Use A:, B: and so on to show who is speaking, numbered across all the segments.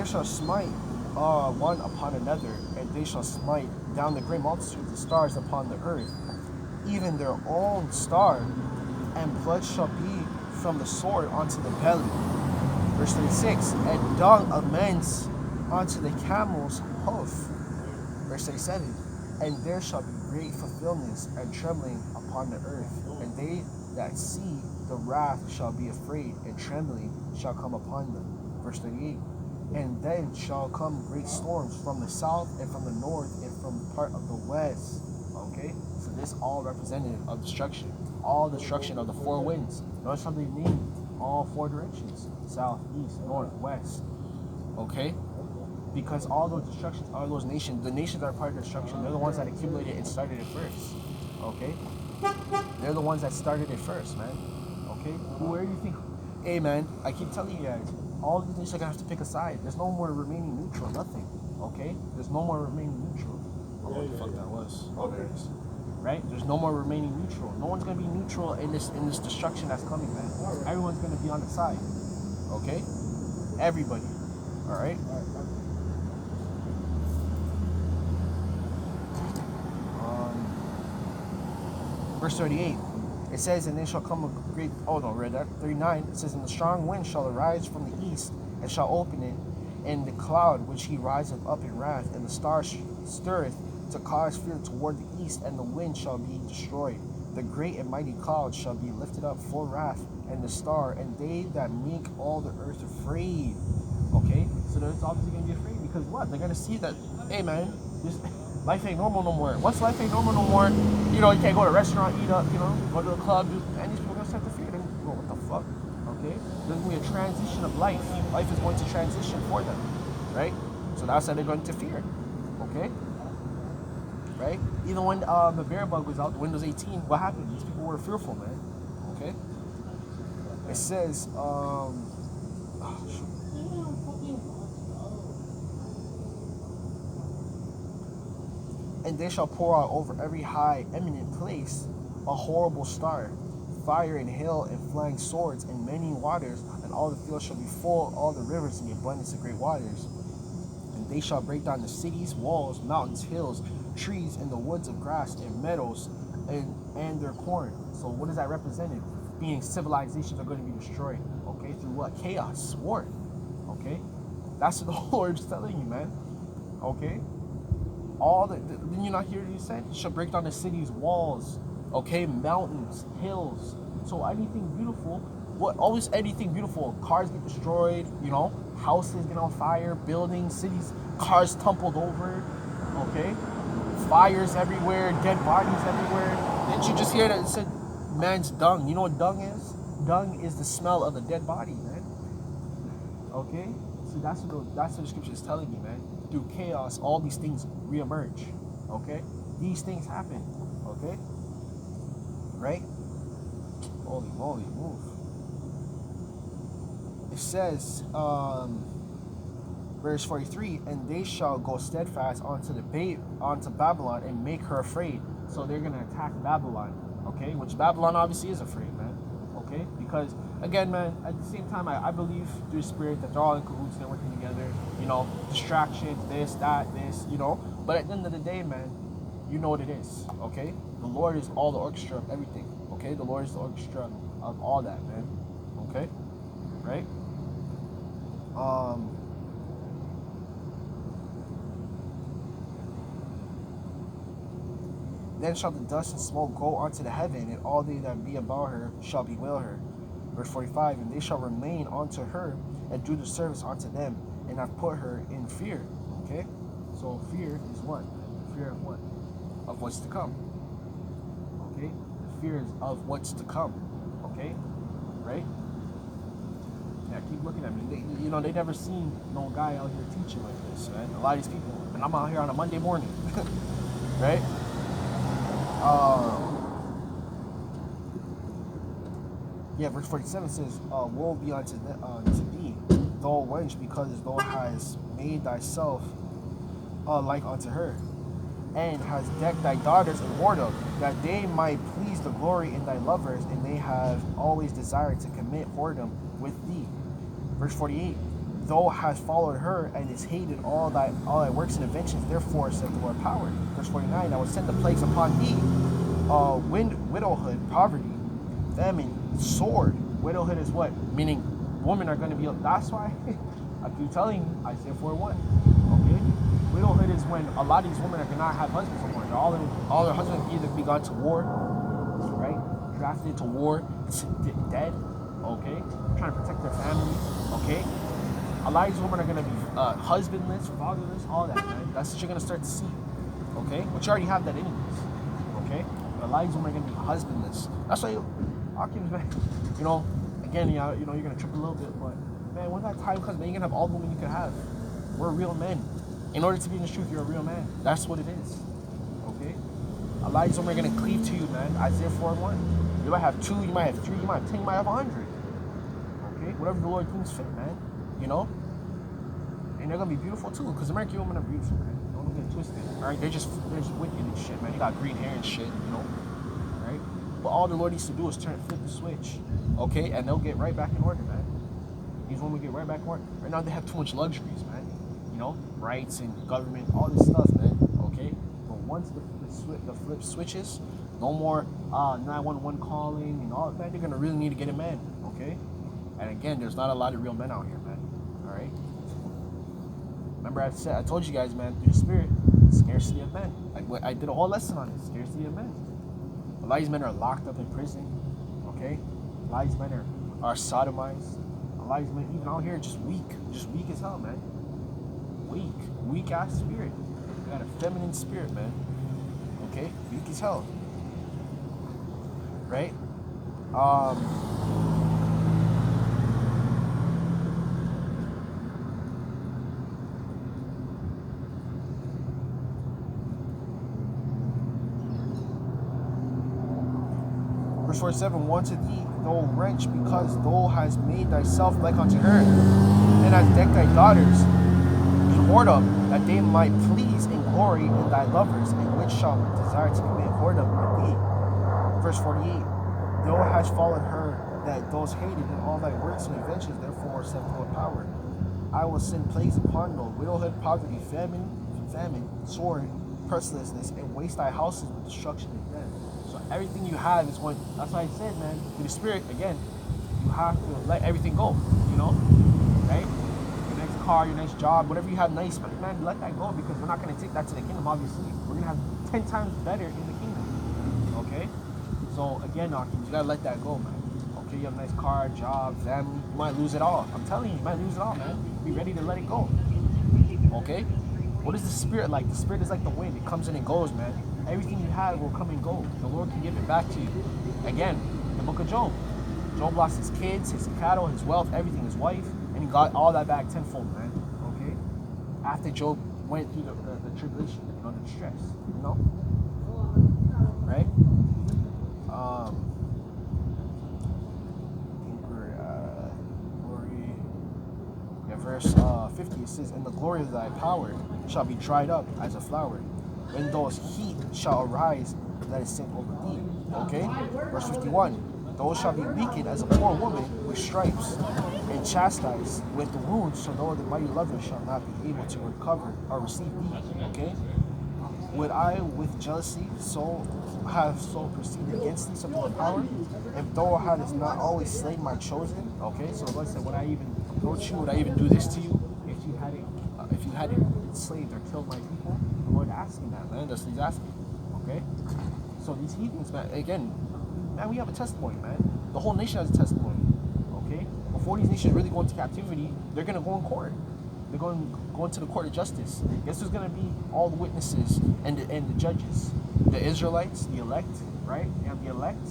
A: shall smite one upon another, and they shall smite down the great multitude of the stars upon the earth, even their own star, and blood shall be from the sword unto the belly. Verse 36, and dung of men's unto the camel's hoof. Verse 37, and there shall be great fulfillments and trembling upon the earth, and they that see the wrath shall be afraid, and trembling shall come upon them. Verse 38, and then shall come great storms from the south and from the north and from part of the west. Okay, so this all representative of destruction, all destruction of the four winds. Notice how they named all four directions: south, east, north, west. Okay, because all those destructions are those nations. The nations that are part of destruction, they're the ones that accumulated and started it first. Okay, they're the ones that started it first, man. Okay, where do you think? Hey, man, I keep telling you guys, all these nations are gonna have to pick a side. There's no more remaining neutral, nothing. Okay, there's no more remaining neutral.
B: Oh, what the fuck that was?
A: Oh, there it is. Right? There's no more remaining neutral. No one's gonna be neutral in this destruction that's coming, man. Everyone's gonna be on the side. Okay? Everybody. Alright? Verse 38. It says, and then shall come a great, oh no, read that. 39, it says, and the strong wind shall arise from the east, and shall open it, and the cloud which he riseth up in wrath, and the star stirreth to cause fear toward the east, and the wind shall be destroyed. The great and mighty cloud shall be lifted up for wrath, and the star, and they that make all the earth afraid. Okay, so they're obviously going to be afraid, because what? They're going to see that, hey man, this life ain't normal no more. Once life ain't normal no more, you know, you can't go to a restaurant, eat up, you know, go to the club, and these people are going to start to fear. They're going to go, what the fuck? Okay, there's going to be a transition of life. Life is going to transition for them, right? So that's how they're going to fear. Okay, right? Even when the bear bug was out, Windows 18, what happened? These people were fearful, man. Okay, it says, and they shall pour out over every high, eminent place a horrible star, fire and hail and flying swords and many waters, and all the fields shall be full, all the rivers in the abundance of great waters. And they shall break down the cities, walls, mountains, hills, trees, and the woods of grass and meadows, and their corn. So what is that represented? Being civilizations are going to be destroyed. Okay, through what? Chaos, war. Okay, that's what the Lord's telling you, man. Okay. Did you not hear what he said? Shall break down the city's walls, okay, mountains, hills. So anything beautiful, always anything beautiful. Cars get destroyed, you know, houses get on fire, buildings, cities, cars tumbled over, okay, fires everywhere, dead bodies everywhere. Didn't you just hear that it said man's dung? You know what dung is? Dung is the smell of a dead body, man. Okay, so that's what the scripture is telling you, man. Through chaos, all these things reemerge. Okay, these things happen. Okay, right? Holy moly, move. It says, verse 43, and they shall go steadfast onto Babylon and make her afraid. So they're gonna attack Babylon. Okay, which Babylon obviously is afraid, man. Okay, because again, man, at the same time, I believe through the spirit that they're all in cahoots, they're working together, you know, distractions, this, that, this, you know, but at the end of the day, man, you know what it is, okay? The Lord is all the orchestra of everything, okay? The Lord is the orchestra of all that, man, okay? Right? Then shall the dust and smoke go unto the heaven, and all they that be about her shall bewail her. Verse 45, and they shall remain unto her, and do the service unto them, and have put her in fear. Okay? So fear is what? Fear of what? Of what's to come. Okay? The fear is of what's to come. Okay? Right? Yeah, keep looking at me. They never seen no guy out here teaching like this, man. A lot of these people, and I'm out here on a Monday morning. Right? Verse 47 says, woe be unto thee, thou wench, because thou hast made thyself like unto her, and hast decked thy daughters in whoredom, that they might please the glory in thy lovers, and they have always desired to commit whoredom with thee. Verse 48, thou hast followed her and is hated all thy works and inventions. Therefore, said the Lord power. Verse 49, I will send the plagues upon thee, widowhood, poverty, famine, sword. Widowhood is what? Meaning women are going to be, that's why I keep telling you, Isaiah 4:1. Okay? Widowhood is when a lot of these women are going to not have husbands anymore. All their husbands either be gone to war, right? Drafted to war, dead, okay? Trying to protect their family, okay? A lot of these women are going to be husbandless, fatherless, all that, man. That's what you're going to start to see, okay? But you already have that anyways, okay? But a lot of these women are going to be husbandless. That's why, you know, again, you're going to trip a little bit, but, man, when that time comes, man, you're going to have all the women you can have. We're real men. In order to be in the truth, you're a real man. That's what it is, okay? A lot of these women are going to cleave to you, man. Isaiah 4:1. You might have 2, you might have 3, you might have 10, you might have 100, okay? Whatever the Lord thinks fit, man. You know, and they're gonna be beautiful too, because American women are beautiful, man. Don't get it twisted. All right, they're just wicked and shit, man. They got green hair and shit, you know, right? But all the Lord needs to do is flip the switch, okay, and they'll get right back in order, man. These women get right back in order. Right now they have too much luxuries, man. You know, rights and government, all this stuff, man. Okay, but once the flip switches, no more 911 calling and all that, man. They're gonna really need to get a man, okay? And again, there's not a lot of real men out here, man. All right. Remember, I told you guys, man, through the Spirit, scarcity of men. I did a whole lesson on it. Scarcity of men. A lot of these men are locked up in prison. Okay. A lot of these men are sodomized. A lot of these men, even out here, just weak as hell, man. Weak ass spirit. They got a feminine spirit, man. Okay, weak as hell. Right. Verse 47, woe to thee, thou wretch, because thou hast made thyself like unto her, and hast decked thy daughters in whoredom, that they might please and glory in thy lovers, and which shall desire to commit whoredom with thee. Verse 48, thou hast followed her that those hated in all thy works and inventions, therefore said the Lord power. I will send plagues upon thee, widowhood, poverty, famine, sword, mercilessness, and waste thy houses with destruction and death. So everything you have is going, that's why I said, man, through the Spirit, again, you have to let everything go, you know, right? Your next car, your next job, whatever you have nice, man, let that go, because we're not going to take that to the kingdom, obviously. We're going to have 10 times better in the kingdom, okay? So, again, you got to let that go, man. Okay, you have a nice car, job, family, you might lose it all. I'm telling you, you might lose it all, man. Be ready to let it go, okay? What is the Spirit like? The Spirit is like the wind. It comes and it goes, man. Everything you have will come and go. The Lord can give it back to you. Again, the book of Job. Job lost his kids, his cattle, his wealth, everything, his wife, and he got all that back tenfold, man. Okay? After Job went through the tribulation, you know, the distress, you know? Right? Glory. Yeah, verse 50, it says, and the glory of thy power shall be dried up as a flower, and those heat shall arise that is sent over thee. Okay? Verse 51. Those shall be weakened as a poor woman with stripes, and chastised with the wounds, so though the mighty lover shall not be able to recover or receive thee. Okay? Would I with jealousy have proceeded against thee, said the Lord power? If thou hadst not always slain my chosen. Okay, so the Lord said, would I even approach you? Would I even do this to you if you hadn't enslaved or killed my people? The Lord asking that, man. That's what he's asking. Okay? So these heathens, man, again, man, we have a testimony, man. The whole nation has a testimony. Okay? Before these nations really go into captivity, they're gonna go in court. They're going to go into the court of justice. Guess who's gonna be all the witnesses and the judges? The Israelites, the elect, right? You have the elect,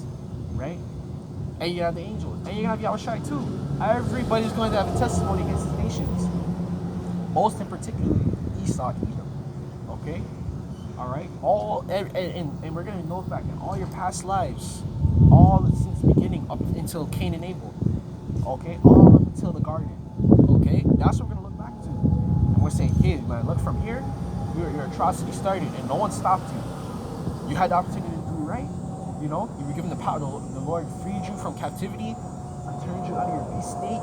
A: right? And you have the angels. And you have Yahawashi too. Everybody's going to have a testimony against these nations. Most in particular, Esau, Edom. Okay? Alright? And we're going to note back in all your past lives, all since the beginning up until Cain and Abel. Okay? All up until the garden. Okay? That's what we're going to look back to. And we're saying, hey, man, look from here, your atrocity started and no one stopped you. You had the opportunity to do right. You know? You were given the power. The Lord freed you from captivity to turned you out of your beast state,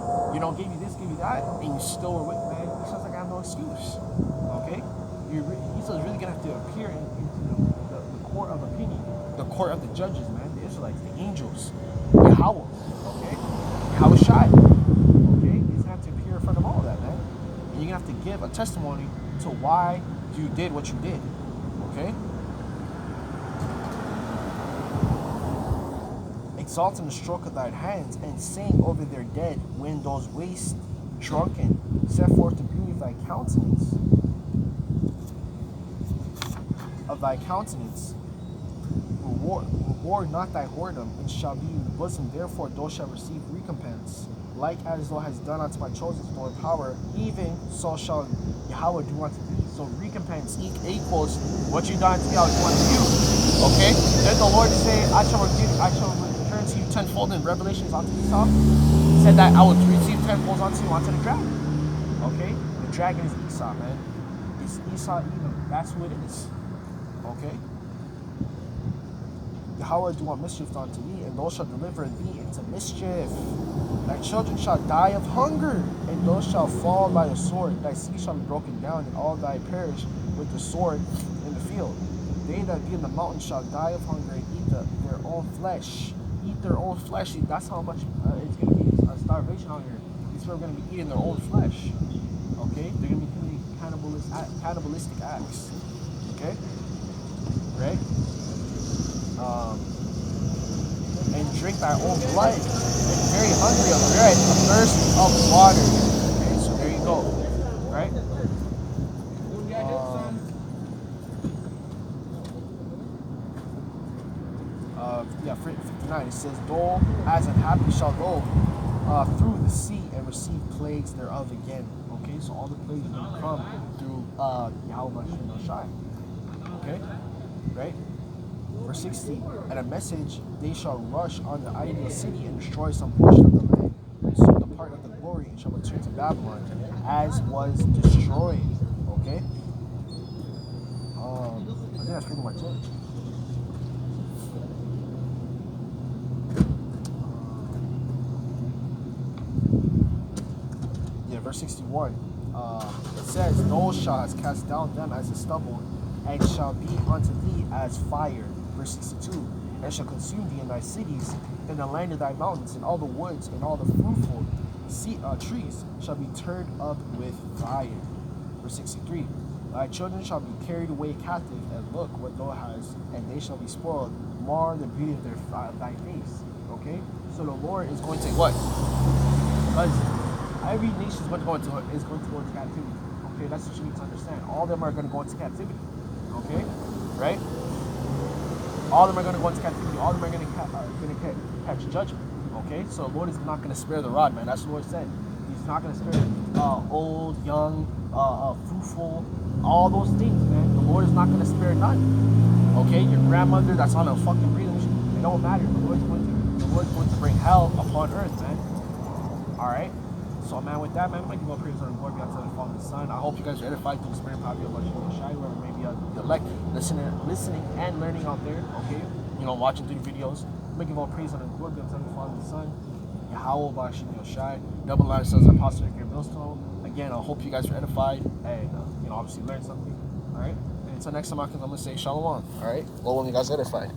A: gave you this, gave you that, and you still were with, man, Esau's like, I have no excuse. Okay? Esau's really gonna have to appear into the court of opinion, the court of the judges, man, the Israelites, the angels, Yahawah, okay? Yahawashi, okay? He's gonna have to appear in front of all of that, man. And you're gonna have to give a testimony to why you did what you did, okay? Exalt in the stroke of thine hands, and sing over their dead when those waste drunken. Set forth the beauty of thy countenance. Reward not thy whoredom, and shall be in the bosom, therefore thou shalt receive recompense. Like as thou hast done unto my chosen Lord power, even so shall Yahawah do unto thee. So recompense equals what you done to me, I'll do unto you. Okay? Then the Lord say, I shall return to you tenfold in Revelations unto Esau. He said that I will receive tenfold unto you, onto the dragon. Okay? The dragon is Esau, man. It's Esau Edom. That's who it is. Okay? Yahawah do want mischief unto thee, and thou shalt deliver thee into mischief. Thy children shall die of hunger, and thou shalt fall by the sword. Thy seed shall be broken down, and all thy perish with the sword in the field. They that be in the mountains shall die of hunger, and eat their own flesh. Eat their own flesh. That's how much it's going to be a starvation out here. These people are going to be eating their own flesh. Okay? They're going to be committing cannibalistic acts. Okay? Right? And drink thy own blood, and very hungry of bread, athirst of water. Okay, so there you go. Right? Yeah, 59, it says, though as unhappy shall go through the sea and receive plagues thereof again. Okay, so all the plagues are going to come through Yahawashi. Okay? Right? Verse 60, and a message, they shall rush on the ideal city and destroy some portion of the land, and so the part of the glory and shall return to Babylon, as was destroyed. Okay? I think that's pretty much it. Yeah, verse 61. It says, those shalt cast down them as a stubble, and shall be unto thee as fire. Verse 62, and shall consume thee in thy cities, in the land of thy mountains, and all the woods, and all the fruitful trees shall be turned up with fire. Verse 63, thy children shall be carried away captive, and look what thou hast, and they shall be spoiled, mar the beauty of thy face. Okay? So the Lord is going to what? Because every nation is going to go into captivity. Okay, that's what you need to understand. All of them are going to go into captivity. Okay? Right? All of them are going to go into captivity. All of them are going to catch judgment. Okay? So the Lord is not going to spare the rod, man. That's what the Lord said. He's not going to spare old, young, fruitful, all those things, man. The Lord is not going to spare none. Okay? Your grandmother that's on a fucking breathing machine, it don't matter. The Lord's going to bring hell upon earth, man. Alright? So, man, with that, man, I'm going to give all praise and glory unto the Father and the Son. I hope you guys are edified through the spirit and power of Yahawashi, whoever may be the elect, listening and learning out there, okay? Watching through the videos. I'm going to give all praise and glory unto the Father and the Son. Yahawashi, double line says Apostle Great Millstone. Again, I hope you guys are edified and, obviously learned something, alright? And until next time, I'm going to say Shalom, alright? Well, when you guys are edified.